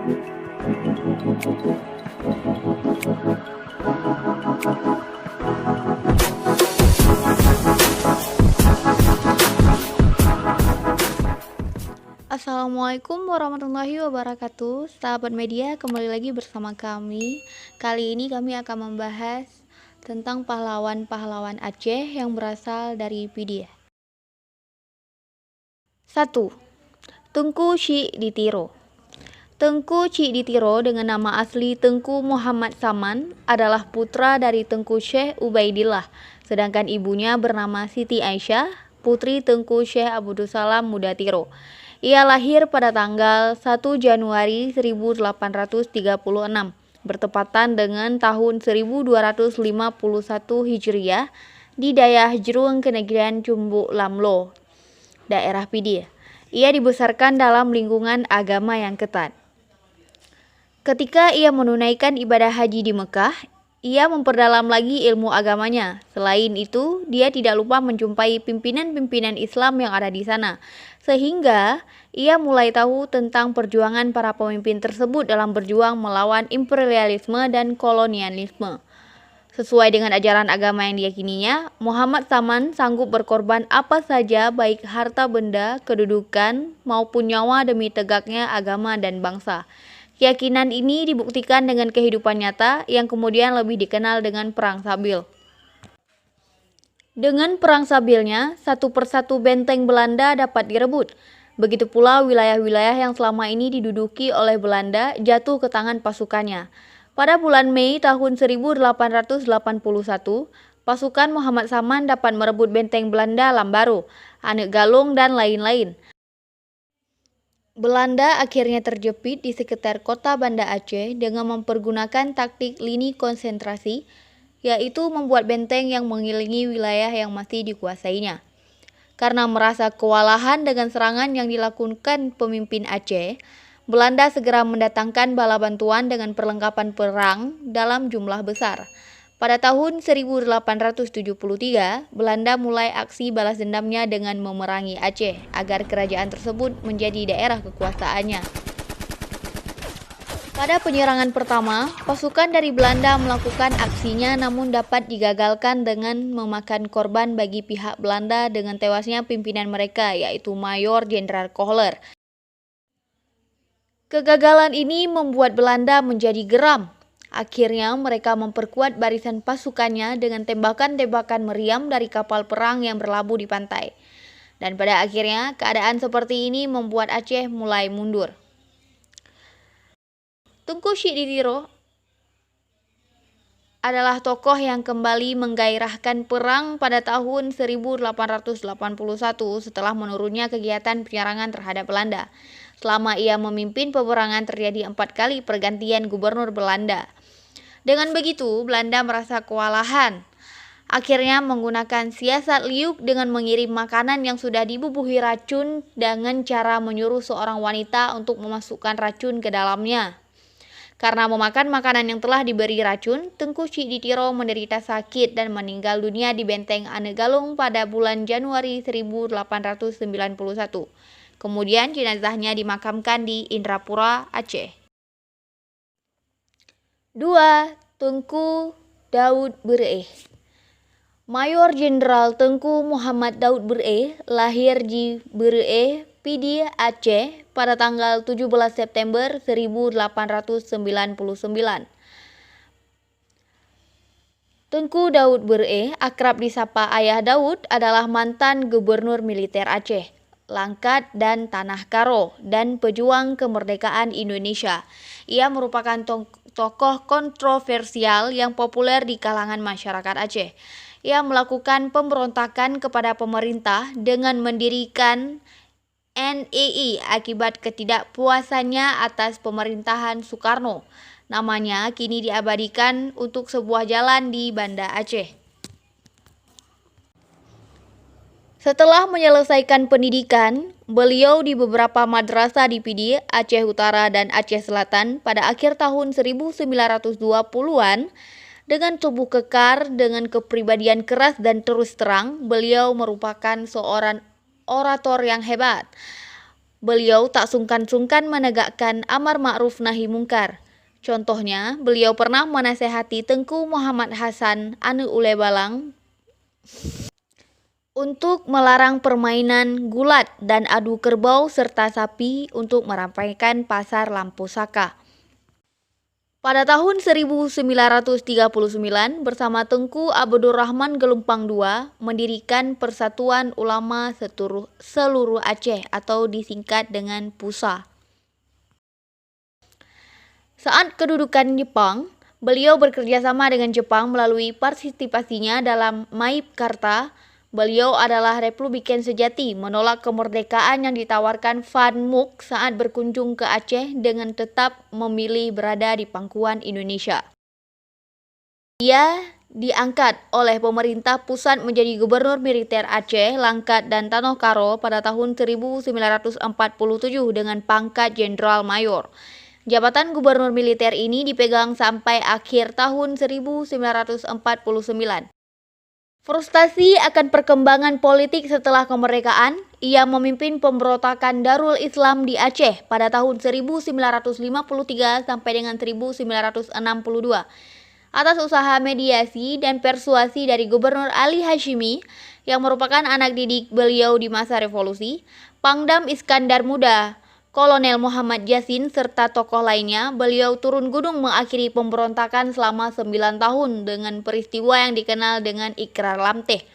Assalamualaikum warahmatullahi wabarakatuh. Sahabat media, kembali lagi bersama kami. Kali ini kami akan membahas tentang pahlawan-pahlawan Aceh yang berasal dari Pidia. 1. Tengku Syik Ditiro. Tengku Syik Ditiro dengan nama asli Tengku Muhammad Saman adalah putra dari Tengku Syekh Ubaidillah, sedangkan ibunya bernama Siti Aisyah, putri Tengku Syekh Abdul Salam Muda Tiro. Ia lahir pada tanggal 1 Januari 1836, bertepatan dengan tahun 1251 Hijriah di Dayah Jrung Kenegrian Cumbuk Lamlo, daerah Pidia. Ia dibesarkan dalam lingkungan agama yang ketat. Ketika ia menunaikan ibadah haji di Mekah, ia memperdalam lagi ilmu agamanya. Selain itu, dia tidak lupa menjumpai pimpinan-pimpinan Islam yang ada di sana, sehingga ia mulai tahu tentang perjuangan para pemimpin tersebut dalam berjuang melawan imperialisme dan kolonialisme. Sesuai dengan ajaran agama yang diyakininya, Muhammad Saman sanggup berkorban apa saja, baik harta benda, kedudukan, maupun nyawa demi tegaknya agama dan bangsa. Keyakinan ini dibuktikan dengan kehidupan nyata yang kemudian lebih dikenal dengan Perang Sabil. Dengan Perang Sabilnya, satu persatu benteng Belanda dapat direbut. Begitu pula wilayah-wilayah yang selama ini diduduki oleh Belanda jatuh ke tangan pasukannya. Pada bulan Mei tahun 1881, pasukan Muhammad Saman dapat merebut benteng Belanda Lambaru, Anek Galung, dan lain-lain. Belanda akhirnya terjepit di sekitar kota Banda Aceh dengan mempergunakan taktik lini konsentrasi, yaitu membuat benteng yang mengelilingi wilayah yang masih dikuasainya. Karena merasa kewalahan dengan serangan yang dilakukan pemimpin Aceh, Belanda segera mendatangkan bala bantuan dengan perlengkapan perang dalam jumlah besar. Pada tahun 1873, Belanda mulai aksi balas dendamnya dengan memerangi Aceh agar kerajaan tersebut menjadi daerah kekuasaannya. Pada penyerangan pertama, pasukan dari Belanda melakukan aksinya namun dapat digagalkan dengan memakan korban bagi pihak Belanda dengan tewasnya pimpinan mereka, yaitu Mayor Jenderal Kohler. Kegagalan ini membuat Belanda menjadi geram. Akhirnya mereka memperkuat barisan pasukannya dengan tembakan-tembakan meriam dari kapal perang yang berlabuh di pantai. Dan pada akhirnya keadaan seperti ini membuat Aceh mulai mundur. Tengku Syik Ditiro adalah tokoh yang kembali menggairahkan perang pada tahun 1881 setelah menurunnya kegiatan penyerangan terhadap Belanda. Selama ia memimpin peperangan terjadi 4 kali pergantian gubernur Belanda. Dengan begitu, Belanda merasa kewalahan. Akhirnya menggunakan siasat liuk dengan mengirim makanan yang sudah dibubuhi racun dengan cara menyuruh seorang wanita untuk memasukkan racun ke dalamnya. Karena memakan makanan yang telah diberi racun, Tengku Syik Ditiro menderita sakit dan meninggal dunia di benteng Anek Galung pada bulan Januari 1891. Kemudian jenazahnya dimakamkan di Indrapura, Aceh. 2. Tengku Daud Bereh. Mayor Jenderal Tengku Muhammad Daud Bereh lahir di Bereh, Pidia, Aceh pada tanggal 17 September 1899. Tengku Daud Bereh, akrab disapa Ayah Daud, adalah mantan gubernur militer Aceh, Langkat dan Tanah Karo, dan pejuang kemerdekaan Indonesia. Ia merupakan tokoh kontroversial yang populer di kalangan masyarakat Aceh. Ia melakukan pemberontakan kepada pemerintah dengan mendirikan NEI akibat ketidakpuasannya atas pemerintahan Soekarno. Namanya kini diabadikan untuk sebuah jalan di Banda Aceh. Setelah menyelesaikan pendidikan, beliau di beberapa madrasah di Pidi, Aceh Utara dan Aceh Selatan pada akhir tahun 1920-an. Dengan tubuh kekar, dengan kepribadian keras dan terus terang, beliau merupakan seorang orator yang hebat. Beliau tak sungkan-sungkan menegakkan amar ma'ruf nahi mungkar. Contohnya, beliau pernah menasehati Tengku Muhammad Hasan anu ule balang untuk melarang permainan gulat dan adu kerbau serta sapi untuk meramaikan pasar Lampu Saka. Pada tahun 1939 bersama Tengku Abdurrahman Gelumpang II mendirikan Persatuan Ulama Seluruh Aceh atau disingkat dengan PUSA. Saat kedudukan Jepang, beliau bekerja sama dengan Jepang melalui partisipasinya dalam Maip Karta. Beliau adalah Republikan sejati, menolak kemerdekaan yang ditawarkan Van Mook saat berkunjung ke Aceh dengan tetap memilih berada di pangkuan Indonesia. Ia diangkat oleh pemerintah pusat menjadi Gubernur Militer Aceh, Langkat, dan Tanoh Karo pada tahun 1947 dengan pangkat Jenderal Mayor. Jabatan Gubernur Militer ini dipegang sampai akhir tahun 1949. Frustasi akan perkembangan politik setelah kemerdekaan, ia memimpin pemberontakan Darul Islam di Aceh pada tahun 1953 sampai dengan 1962. Atas usaha mediasi dan persuasi dari Gubernur Ali Hashimi yang merupakan anak didik beliau di masa revolusi, Pangdam Iskandar Muda, Kolonel Muhammad Yasin serta tokoh lainnya, beliau turun gunung mengakhiri pemberontakan selama 9 tahun dengan peristiwa yang dikenal dengan Ikrar Lamteh.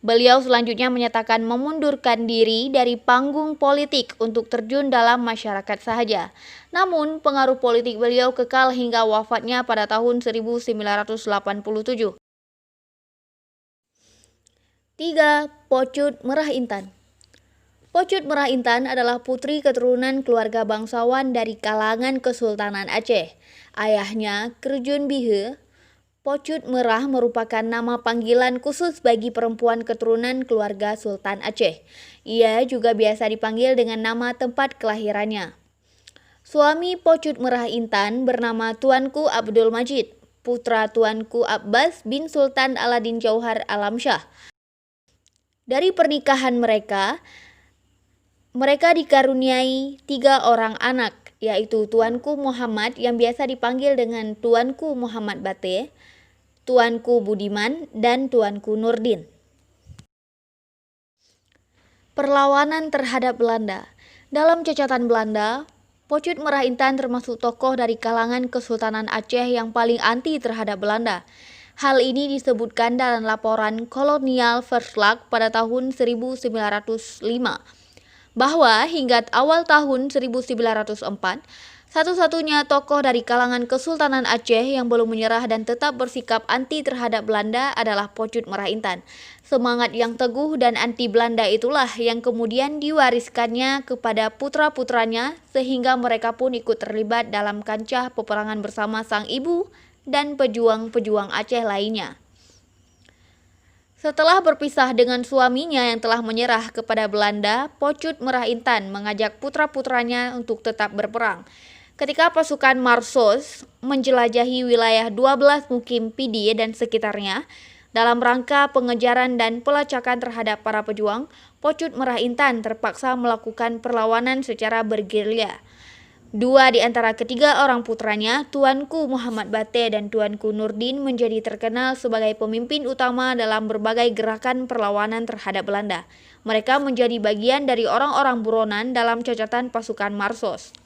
Beliau selanjutnya menyatakan memundurkan diri dari panggung politik untuk terjun dalam masyarakat sahaja. Namun, pengaruh politik beliau kekal hingga wafatnya pada tahun 1987. 3. Pocut Merah Intan. Pocut Merah Intan adalah putri keturunan keluarga bangsawan dari kalangan Kesultanan Aceh. Ayahnya, Kerjun Bihe. Pocut Merah merupakan nama panggilan khusus bagi perempuan keturunan keluarga Sultan Aceh. Ia juga biasa dipanggil dengan nama tempat kelahirannya. Suami Pocut Merah Intan bernama Tuanku Abdul Majid, putra Tuanku Abbas bin Sultan Aladin Jauhar Alamsyah. Dari pernikahan mereka dikaruniai 3 orang anak, yaitu Tuanku Muhammad yang biasa dipanggil dengan Tuanku Muhammad Bate, Tuanku Budiman, dan Tuanku Nurdin. Perlawanan terhadap Belanda. Dalam catatan Belanda, Pocut Merah Intan termasuk tokoh dari kalangan Kesultanan Aceh yang paling anti terhadap Belanda. Hal ini disebutkan dalam laporan Kolonial Verslag pada tahun 1905. Bahwa hingga awal tahun 1904, satu-satunya tokoh dari kalangan Kesultanan Aceh yang belum menyerah dan tetap bersikap anti terhadap Belanda adalah Pocut Merah Intan. Semangat yang teguh dan anti Belanda itulah yang kemudian diwariskannya kepada putra-putranya sehingga mereka pun ikut terlibat dalam kancah peperangan bersama sang ibu dan pejuang-pejuang Aceh lainnya. Setelah berpisah dengan suaminya yang telah menyerah kepada Belanda, Pocut Merah Intan mengajak putra-putranya untuk tetap berperang. Ketika pasukan Marsos menjelajahi wilayah 12 Mukim Pidi dan sekitarnya, dalam rangka pengejaran dan pelacakan terhadap para pejuang, Pocut Merah Intan terpaksa melakukan perlawanan secara bergerilya. 2 di antara ketiga orang putranya, Tuanku Muhammad Bate dan Tuanku Nurdin, menjadi terkenal sebagai pemimpin utama dalam berbagai gerakan perlawanan terhadap Belanda. Mereka menjadi bagian dari orang-orang buronan dalam catatan pasukan Marsos.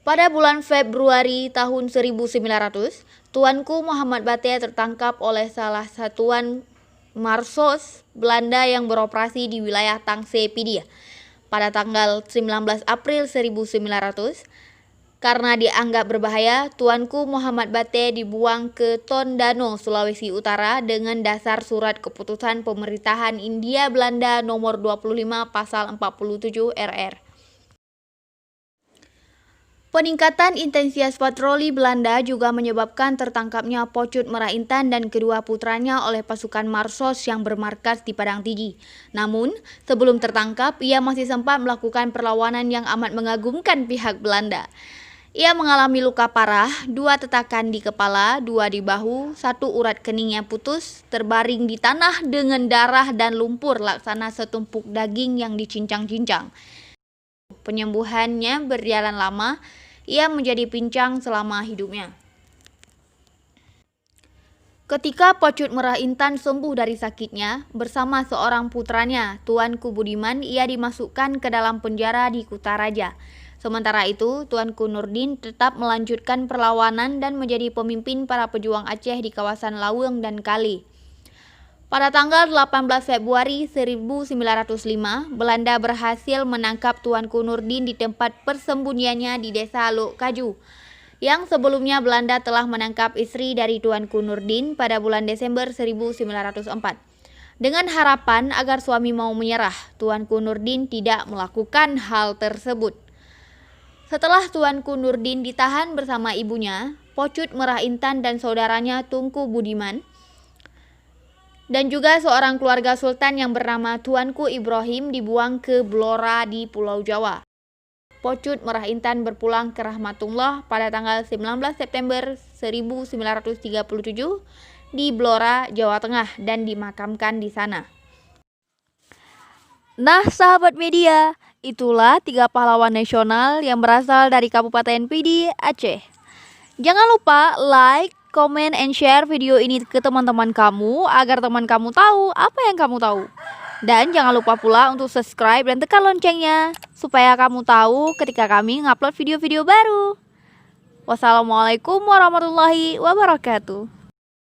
Pada bulan Februari tahun 1900, Tuanku Muhammad Bate tertangkap oleh salah satuan Marsos Belanda yang beroperasi di wilayah Tangse Pidi. Pada tanggal 19 April 1900, karena dianggap berbahaya, Tuanku Muhammad Bate dibuang ke Tondano, Sulawesi Utara dengan dasar surat keputusan pemerintahan Hindia Belanda nomor 25 pasal 47 RR. Peningkatan intensitas patroli Belanda juga menyebabkan tertangkapnya Pocut Merah Intan dan kedua putranya oleh pasukan Marsos yang bermarkas di Padang Tiji. Namun, sebelum tertangkap, ia masih sempat melakukan perlawanan yang amat mengagumkan pihak Belanda. Ia mengalami luka parah, 2 tetakan di kepala, 2 di bahu, 1 urat keningnya putus, terbaring di tanah dengan darah dan lumpur laksana setumpuk daging yang dicincang-cincang. Penyembuhannya berjalan lama, ia menjadi pincang selama hidupnya. Ketika Pocut Merah Intan sembuh dari sakitnya, bersama seorang putranya, Tuanku Budiman, ia dimasukkan ke dalam penjara di Kutaraja. Sementara itu, Tuanku Nurdin tetap melanjutkan perlawanan dan menjadi pemimpin para pejuang Aceh di kawasan Laweng dan Kali. Pada tanggal 18 Februari 1905, Belanda berhasil menangkap Tuanku Nurdin di tempat persembunyiannya di desa Lok Kaju, yang sebelumnya Belanda telah menangkap istri dari Tuanku Nurdin pada bulan Desember 1904. Dengan harapan agar suami mau menyerah, Tuanku Nurdin tidak melakukan hal tersebut. Setelah Tuanku Nurdin ditahan bersama ibunya, Pocut Merah Intan dan saudaranya Tunku Budiman, dan juga seorang keluarga sultan yang bernama Tuanku Ibrahim dibuang ke Blora di Pulau Jawa. Pocut Merah Intan berpulang ke rahmatullah pada tanggal 19 September 1937 di Blora, Jawa Tengah dan dimakamkan di sana. Nah, sahabat media, itulah 3 pahlawan nasional yang berasal dari Kabupaten Pidi, Aceh. Jangan lupa like, comment, and share video ini ke teman-teman kamu agar teman kamu tahu apa yang kamu tahu. Dan jangan lupa pula untuk subscribe dan tekan loncengnya supaya kamu tahu ketika kami ngupload video-video baru. Wassalamualaikum warahmatullahi wabarakatuh.